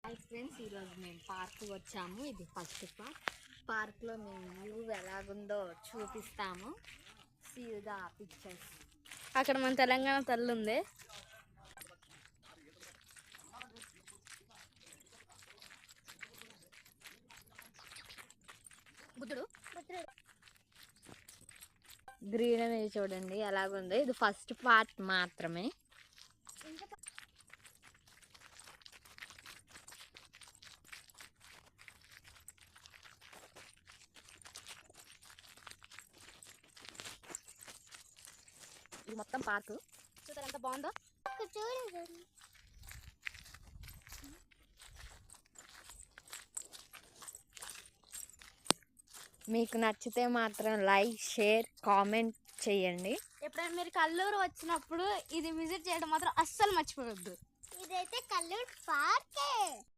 Hi friends, ఈరోజు మేము park వచ్చాము. ఇది ఫస్ట్ పార్క్లో మేము వ్యూ ఎలాగుందో చూపిస్తాము. See the pictures. అక్కడ మన తెలంగాణ తల్లి ఉంది. బుద్ధుడు గ్రీన్ అనేది చూడండి ఎలాగుందో. ఇది ఫస్ట్ పార్ట్ మాత్రమే. ఇది మొత్తం పార్క్ చూసారు ఎంత బాగుందో. మీకు నచ్చితే మాత్రం లైక్, షేర్, కామెంట్ చేయండి. ఎప్పుడైనా మీరు కల్లూరు వచ్చినప్పుడు ఇది విజిట్ చేయడం మాత్రం అస్సలు మర్చిపోవద్దు. ఇదైతే కల్లూరు పార్కే.